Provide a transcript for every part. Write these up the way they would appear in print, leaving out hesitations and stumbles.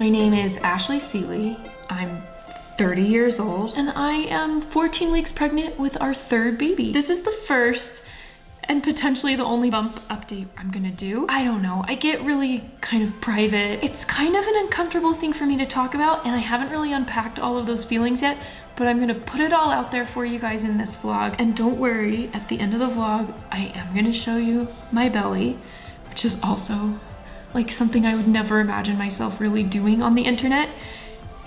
My name is Ashley Seeley. I'm 30 years old and I am 14 weeks pregnant with our third baby. This is the first and potentially the only bump update I'm gonna do. I don't know, I get really kind of private. It's kind of an uncomfortable thing for me to talk about and I haven't really unpacked all of those feelings yet, but I'm gonna put it all out there for you guys in this vlog. And don't worry, at the end of the vlog, I am gonna show you my belly, which is also like something I would never imagine myself really doing on the internet.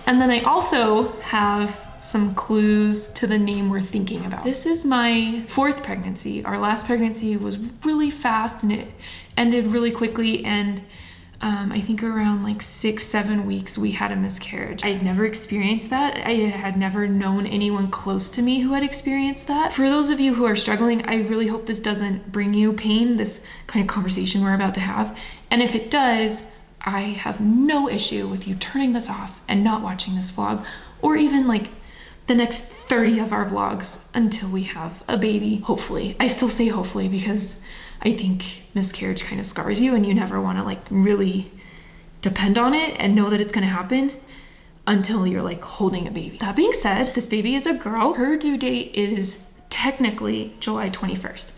And then I also have some clues to the name we're thinking about. This is my fourth pregnancy. Our last pregnancy was really fast and it ended really quickly, and I think around like 6-7 weeks we had a miscarriage. I had never experienced that. I had never known anyone close to me who had experienced that. For those of you who are struggling, I really hope this doesn't bring you pain, this kind of conversation we're about to have. And if it does, I have no issue with you turning this off and not watching this vlog, or even like the next 30 of our vlogs until we have a baby, hopefully. I still say hopefully because I think miscarriage kind of scars you and you never want to like really depend on it and know that it's going to happen until you're like holding a baby. That being said, this baby is a girl. Her due date is technically July 21st.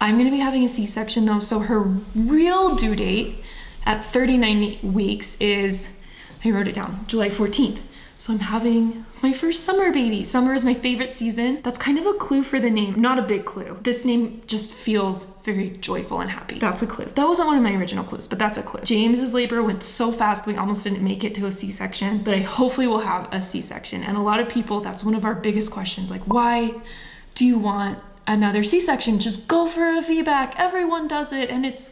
I'm going to be having a C-section though, so her real due date at 39 weeks is, I wrote it down, July 14th. So I'm having my first summer baby. Summer is my favorite season. That's kind of a clue for the name, not a big clue. This name just feels very joyful and happy. That's a clue. That wasn't one of my original clues, but that's a clue. James's labor went so fast, we almost didn't make it to a C-section, but I hopefully will have a C-section. And a lot of people, that's one of our biggest questions, like, why do you want another C-section? Just go for a VBAC. Everyone does it, and it's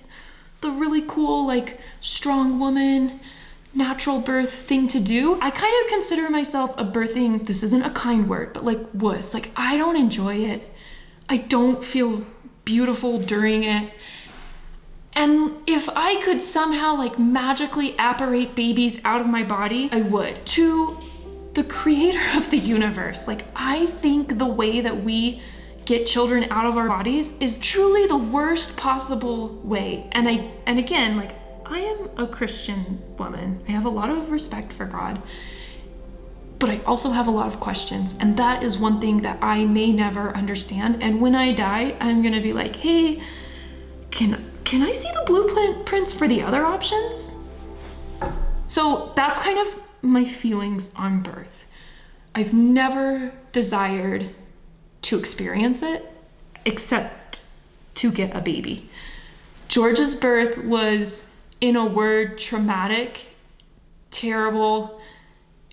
the really cool, like, strong woman, natural birth thing to do. I kind of consider myself a birthing, this isn't a kind word, but like wuss. Like, I don't enjoy it. I don't feel beautiful during it. And if I could somehow like magically apparate babies out of my body, I would. To the creator of the universe, like, I think the way that we get children out of our bodies is truly the worst possible way. And again, like, I am a Christian woman. I have a lot of respect for God, but I also have a lot of questions. And that is one thing that I may never understand. And when I die, I'm gonna be like, hey, can I see the blueprints for the other options? So that's kind of my feelings on birth. I've never desired to experience it except to get a baby. George's birth was, in a word, traumatic, terrible,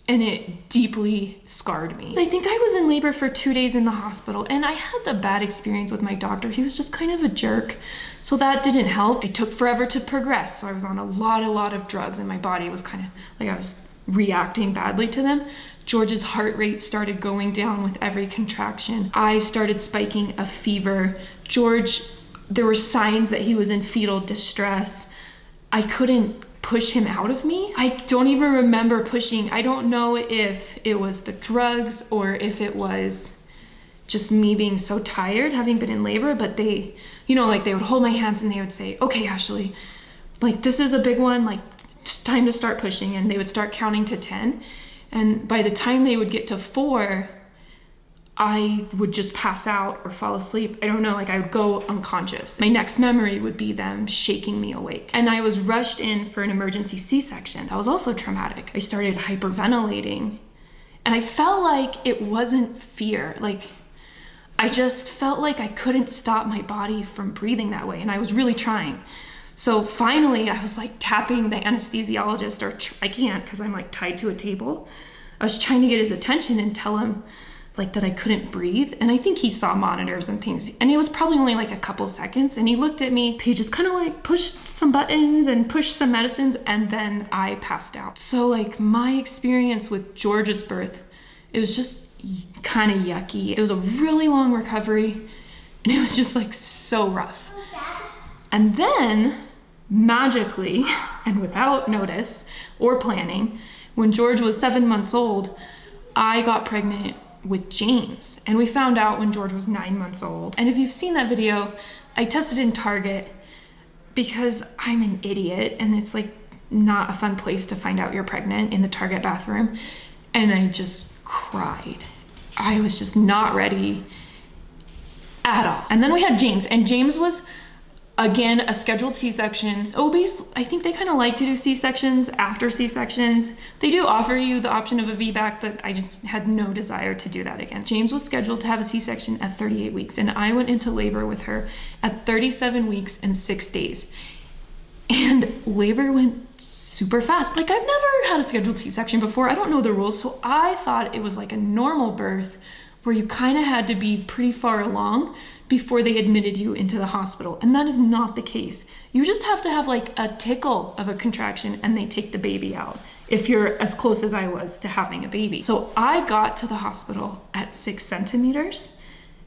and it deeply scarred me. I think I was in labor for 2 days in the hospital, and I had a bad experience with my doctor. He was just kind of a jerk, so that didn't help. It took forever to progress, so I was on a lot of drugs, and my body was kind of like I was reacting badly to them. George's heart rate started going down with every contraction. I started spiking a fever. George, there were signs that he was in fetal distress. I couldn't push him out of me. I don't even remember pushing. I don't know if it was the drugs or if it was just me being so tired having been in labor, but they, you know, like they would hold my hands and they would say, okay, Ashley, like this is a big one, like it's time to start pushing. And they would start counting to 10. And by the time they would get to 4, I would just pass out or fall asleep. I don't know, like I would go unconscious. My next memory would be them shaking me awake. And I was rushed in for an emergency C-section. That was also traumatic. I started hyperventilating and I felt like it wasn't fear. Like I just felt like I couldn't stop my body from breathing that way. And I was really trying. So finally I was like tapping the anesthesiologist, or I can't because I'm like tied to a table. I was trying to get his attention and tell him like that I couldn't breathe. And I think he saw monitors and things, and it was probably only like a couple seconds. And he looked at me, he just kind of like pushed some buttons and pushed some medicines, and then I passed out. So like my experience with George's birth, it was just kind of yucky. It was a really long recovery and it was just like so rough. And then magically and without notice or planning, when George was 7 months old, I got pregnant with James, and we found out when George was 9 months old. And if you've seen that video, I tested in Target because I'm an idiot, and it's like not a fun place to find out you're pregnant, in the Target bathroom. And I just cried. I was just not ready at all. And then we had James, and James was, again, a scheduled C-section. OBs, I think they kind of like to do C-sections after C-sections. They do offer you the option of a VBAC, but I just had no desire to do that again. James was scheduled to have a C-section at 38 weeks, and I went into labor with her at 37 weeks and 6 days. And labor went super fast. Like, I've never had a scheduled C-section before. I don't know the rules, so I thought it was like a normal birth where you kind of had to be pretty far along before they admitted you into the hospital. And that is not the case. You just have to have like a tickle of a contraction and they take the baby out, if you're as close as I was to having a baby. So I got to the hospital at 6 centimeters.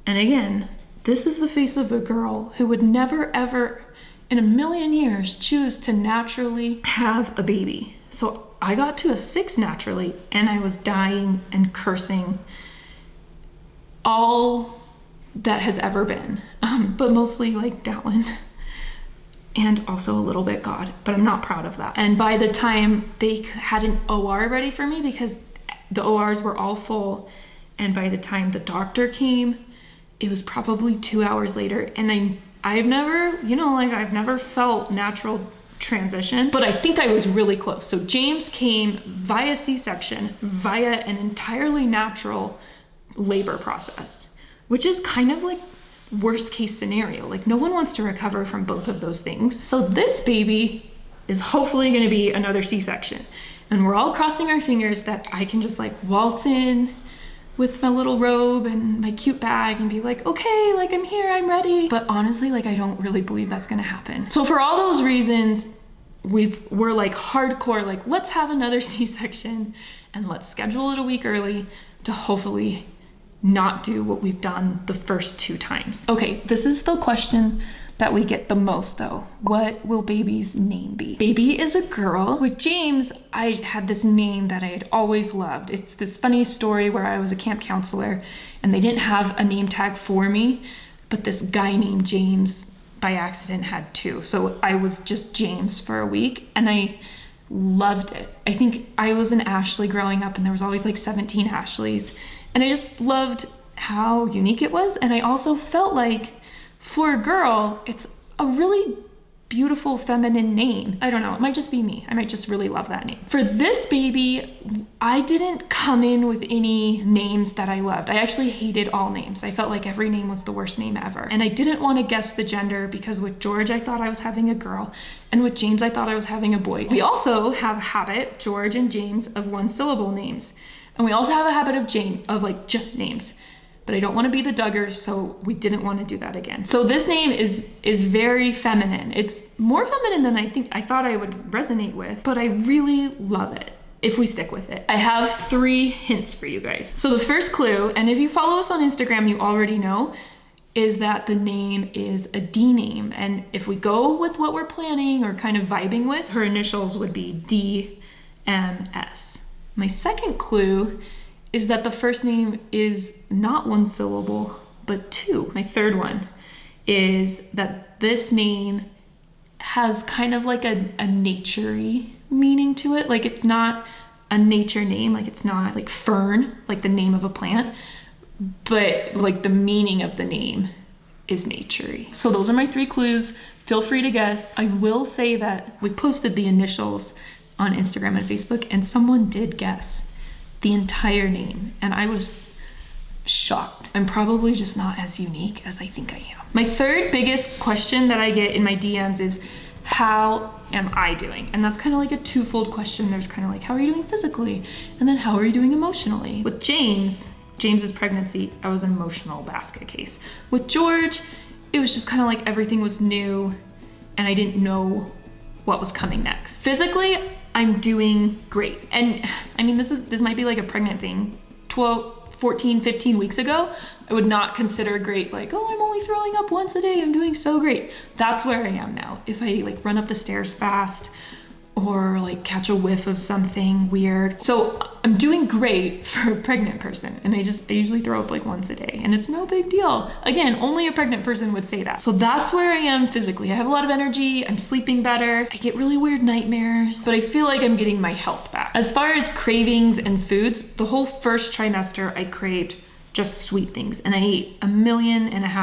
And again, this is the face of a girl who would never, ever in a million years choose to naturally have a baby. So I got to a 6 naturally, and I was dying and cursing all that has ever been, but mostly like Dallin, and also a little bit God, but I'm not proud of that. And by the time they had an OR ready for me, because the ORs were all full, and by the time the doctor came, it was probably 2 hours later. And I've never, I've never felt natural transition, but I think I was really close. So James came via C-section, via an entirely natural labor process, which is kind of like worst case scenario. Like, no one wants to recover from both of those things. So this baby is hopefully going to be another C-section, and we're all crossing our fingers that I can just like waltz in with my little robe and my cute bag and be like, okay, like I'm here, I'm ready. But honestly, like, I don't really believe that's gonna happen. So for all those reasons, we're like hardcore, like, let's have another C-section and let's schedule it a week early to hopefully not do what we've done the first 2 times. Okay, this is the question that we get the most though. What will baby's name be? Baby is a girl. With James, I had this name that I had always loved. It's this funny story where I was a camp counselor and they didn't have a name tag for me, but this guy named James by accident had 2. So I was just James for a week, and I loved it. I think I was an Ashley growing up, and there was always like 17 Ashleys, and I just loved how unique it was. And I also felt like, for a girl, it's a really beautiful feminine name. I don't know, it might just be me. I might just really love that name. For this baby, I didn't come in with any names that I loved. I actually hated all names. I felt like every name was the worst name ever. And I didn't want to guess the gender, because with George, I thought I was having a girl, and with James, I thought I was having a boy. We also have a habit, George and James, of 1-syllable names. And we also have a habit of like names. But I don't want to be the Duggars, so we didn't want to do that again. So this name is very feminine. It's more feminine than I thought I would resonate with, but I really love it if we stick with it. I have 3 hints for you guys. So the first clue, and if you follow us on Instagram, you already know, is that the name is a D name. And if we go with what we're planning or kind of vibing with, her initials would be DMS. My second clue is that the first name is not 1 syllable, but 2. My third one is that this name has kind of like a nature-y meaning to it. Like, it's not a nature name, like it's not like fern, like the name of a plant, but like the meaning of the name is nature-y. So those are my 3 clues. Feel free to guess. I will say that we posted the initials on Instagram and Facebook, and someone did guess the entire name, and I was shocked. I'm probably just not as unique as I think I am. My third biggest question that I get in my DMs is, how am I doing? And that's kind of like a twofold question. There's kind of like, how are you doing physically? And then how are you doing emotionally? With James's pregnancy, I was an emotional basket case. With George, it was just kind of like everything was new and I didn't know what was coming next. Physically, I'm doing great. And I mean, this might be like a pregnant thing. 14, 15 weeks ago, I would not consider great, like, oh, I'm only throwing up once a day, I'm doing so great. That's where I am now. If I like run up the stairs fast, or like catch a whiff of something weird. So I'm doing great for a pregnant person, and I usually throw up like once a day, and it's no big deal. Again, only a pregnant person would say that. So that's where I am physically. I have a lot of energy, I'm sleeping better, I get really weird nightmares, but I feel like I'm getting my health back. As far as cravings and foods, the whole first trimester I craved just sweet things, and I ate 1.5 million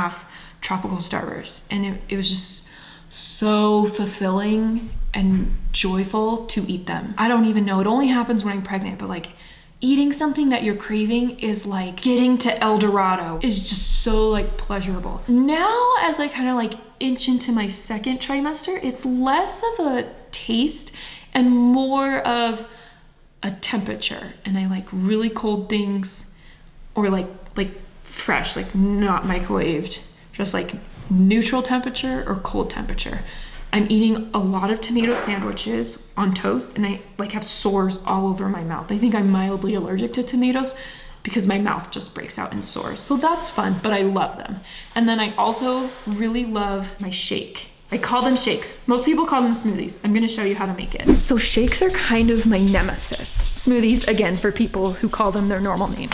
tropical starbursts, and it was just so fulfilling and joyful to eat them. I don't even know, it only happens when I'm pregnant, but like eating something that you're craving is like getting to El Dorado. Is just so like pleasurable. Now, as I kind of like inch into my second trimester, it's less of a taste and more of a temperature. And I like really cold things, or like fresh, like not microwaved, just like neutral temperature or cold temperature. I'm eating a lot of tomato sandwiches on toast, and I like have sores all over my mouth. I think I'm mildly allergic to tomatoes because my mouth just breaks out in sores. So that's fun, but I love them. And then I also really love my shake. I call them shakes. Most people call them smoothies. I'm gonna show you how to make it. So shakes are kind of my nemesis. Smoothies, again, for people who call them their normal name.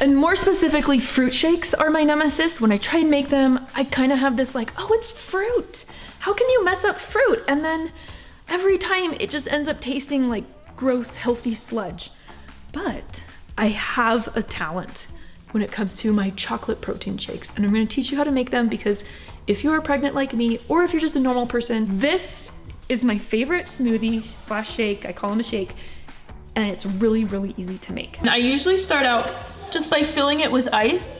And more specifically, fruit shakes are my nemesis. When I try and make them, I kind of have this like, oh, it's fruit. How can you mess up fruit? And then every time it just ends up tasting like gross, healthy sludge. But I have a talent when it comes to my chocolate protein shakes. And I'm gonna teach you how to make them, because if you are pregnant like me, or if you're just a normal person, this is my favorite smoothie / shake. I call them a shake. And it's really, really easy to make. And I usually start out just by filling it with ice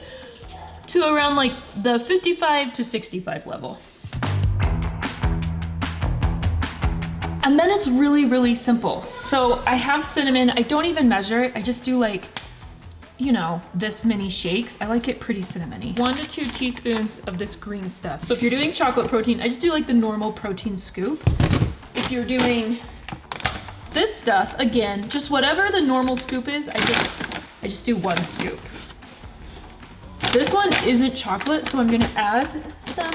to around like the 55 to 65 level. And then it's really, really simple. So I have cinnamon. I don't even measure it. I just do like, you know, this many shakes. I like it pretty cinnamony. 1 to 2 teaspoons of this green stuff. So if you're doing chocolate protein, I just do like the normal protein scoop. If you're doing this stuff, again, just whatever the normal scoop is, I just do 1 scoop. This one isn't chocolate, so I'm gonna add some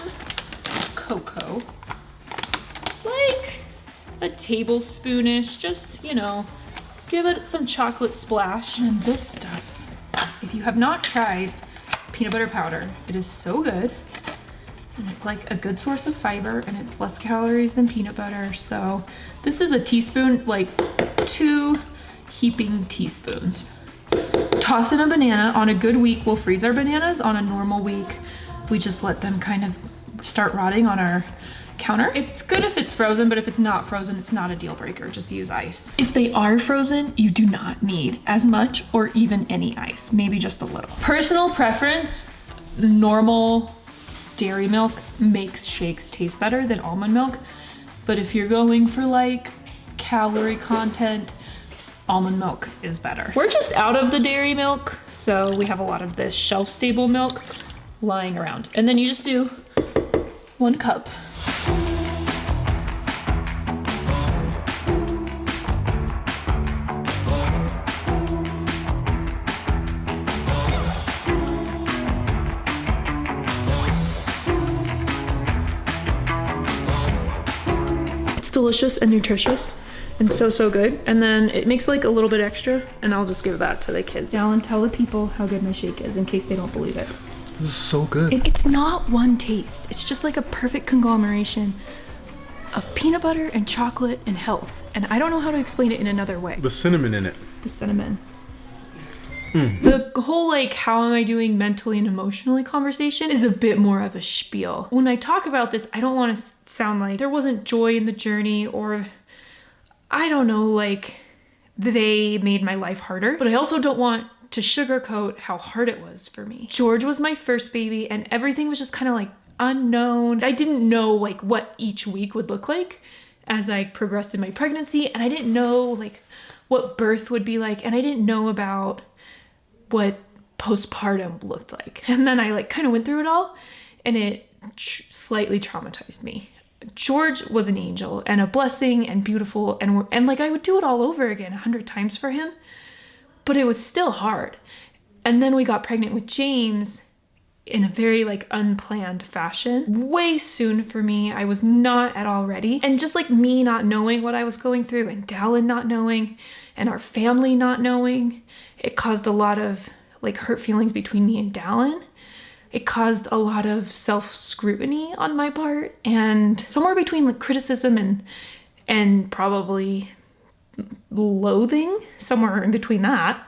cocoa. Like a tablespoonish, just, you know, give it some chocolate splash. And this stuff, if you have not tried peanut butter powder, it is so good. And it's like a good source of fiber, and it's less calories than peanut butter. So this is a teaspoon, like 2 heaping teaspoons. Toss in a banana. On a good week, we'll freeze our bananas. On a normal week, we just let them kind of start rotting on our counter. It's good if it's frozen, but if it's not frozen, it's not a deal breaker. Just use ice. If they are frozen, you do not need as much or even any ice, maybe just a little. Personal preference, normal dairy milk makes shakes taste better than almond milk. But if you're going for like calorie content, almond milk is better. We're just out of the dairy milk, so we have a lot of this shelf-stable milk lying around. And then you just do 1 cup. It's delicious and nutritious. And so good. And then it makes like a little bit extra, and I'll just give that to the kids. Alan, tell the people how good my shake is in case they don't believe it. This is so good. It's not one taste. It's just like a perfect conglomeration of peanut butter and chocolate and health. And I don't know how to explain it in another way. The cinnamon in it. The cinnamon. The whole like, how am I doing mentally and emotionally conversation is a bit more of a spiel. When I talk about this, I don't want to sound like there wasn't joy in the journey, or I don't know, like they made my life harder, but I also don't want to sugarcoat how hard it was for me. George was my first baby, and everything was just kind of like unknown. I didn't know like what each week would look like as I progressed in my pregnancy, and I didn't know like what birth would be like, and I didn't know about what postpartum looked like. And then I like kind of went through it all, and it slightly traumatized me. George was an angel and a blessing and beautiful, and like I would do it all over again 100 times for him, but it was still hard. And then we got pregnant with James. in a very like unplanned fashion. Way soon for me. I was not at all ready. And just like me not knowing what I was going through and Dallin not knowing and our family not knowing, it caused a lot of like hurt feelings between me and Dallin. It caused a lot of self-scrutiny on my part and somewhere between like criticism and probably loathing, somewhere in between that.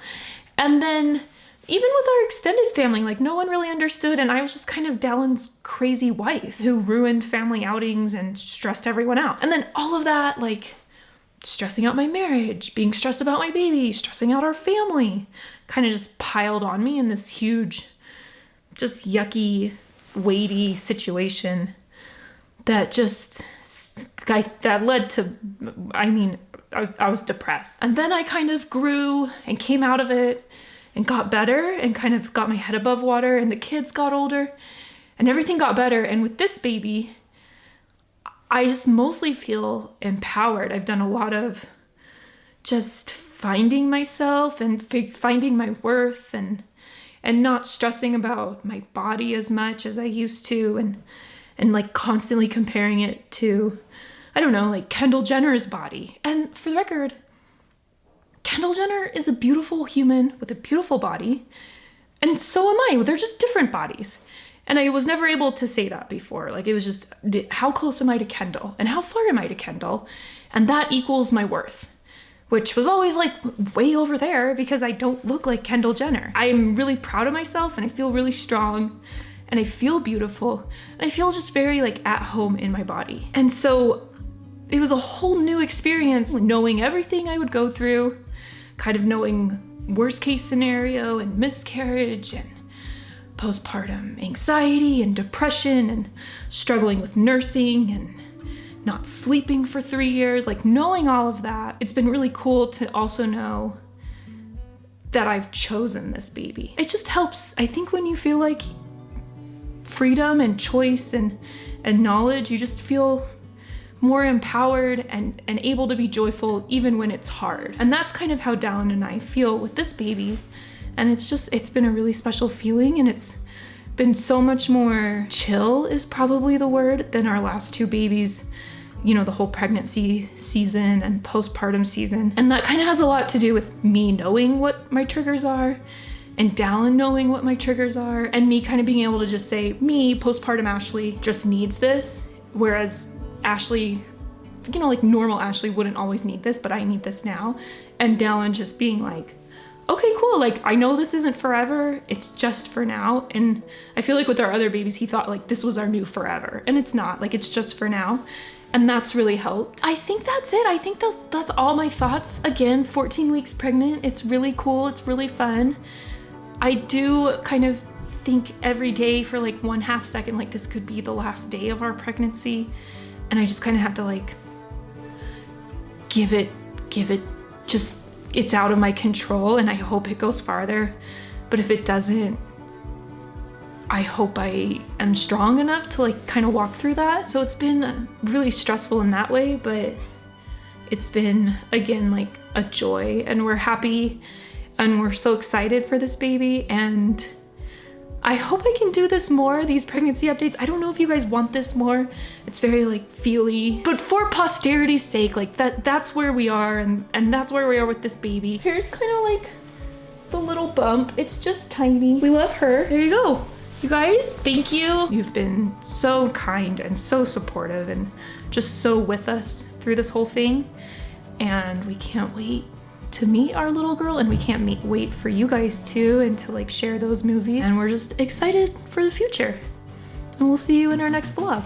And then even with our extended family, like no one really understood, and I was just kind of Dallin's crazy wife who ruined family outings and stressed everyone out. And then all of that, like stressing out my marriage, being stressed about my baby, stressing out our family, kind of just piled on me in this huge, just yucky, weighty situation that just, that led to, I mean, I was depressed. And then I kind of grew and came out of it and got better and kind of got my head above water, and the kids got older and everything got better. And with this baby, I just mostly feel empowered. I've done a lot of just finding myself and finding my worth and not stressing about my body as much as I used to, and like constantly comparing it to, I don't know, like Kendall Jenner's body. And for the record, Kendall Jenner is a beautiful human with a beautiful body, and so am I. They're just different bodies. And I was never able to say that before. Like it was just, how close am I to Kendall and how far am I to Kendall? And that equals my worth, which was always like way over there because I don't look like Kendall Jenner. I'm really proud of myself and I feel really strong and I feel beautiful and I feel just very like at home in my body. And so it was a whole new experience, knowing everything I would go through, kind of knowing worst case scenario and miscarriage and postpartum anxiety and depression and struggling with nursing and not sleeping for 3 years, like knowing all of that. It's been really cool to also know that I've chosen this baby. It just helps, I think, when you feel like freedom and choice and knowledge, you just feel more empowered and able to be joyful even when it's hard. And that's kind of how Dallin and I feel with this baby. And it's been a really special feeling, and it's been so much more chill is probably the word than our last two babies, you know, the whole pregnancy season and postpartum season. And that kind of has a lot to do with me knowing what my triggers are and Dallin knowing what my triggers are, and me kind of being able to just say, me, postpartum Ashley, just needs this. Whereas Ashley, you know, like normal Ashley wouldn't always need this, but I need this now. And Dallin just being like, okay, cool. Like, I know this isn't forever. It's just for now. And I feel like with our other babies, he thought like this was our new forever, and it's not. Like, it's just for now. And that's really helped. I think that's it. I think that's all my thoughts. Again, 14 weeks pregnant. It's really cool. It's really fun. I do kind of think every day for like 1/2 second, like this could be the last day of our pregnancy. And I just kind of have to like give it, just, it's out of my control, and I hope it goes farther. But if it doesn't, I hope I am strong enough to like kind of walk through that. So it's been really stressful in that way, but it's been, again, like a joy, and we're happy and we're so excited for this baby. And I hope I can do this more, these pregnancy updates. I don't know if you guys want this more. It's very like feely, but for posterity's sake, like that's where we are, and that's where we are with this baby. Here's kind of like the little bump. It's just tiny. We love her. There you go. You guys, thank you. You've been so kind and so supportive and just so with us through this whole thing. And we can't wait to meet our little girl, and we can't wait for you guys too, and to like share those movies. And we're just excited for the future. And we'll see you in our next vlog.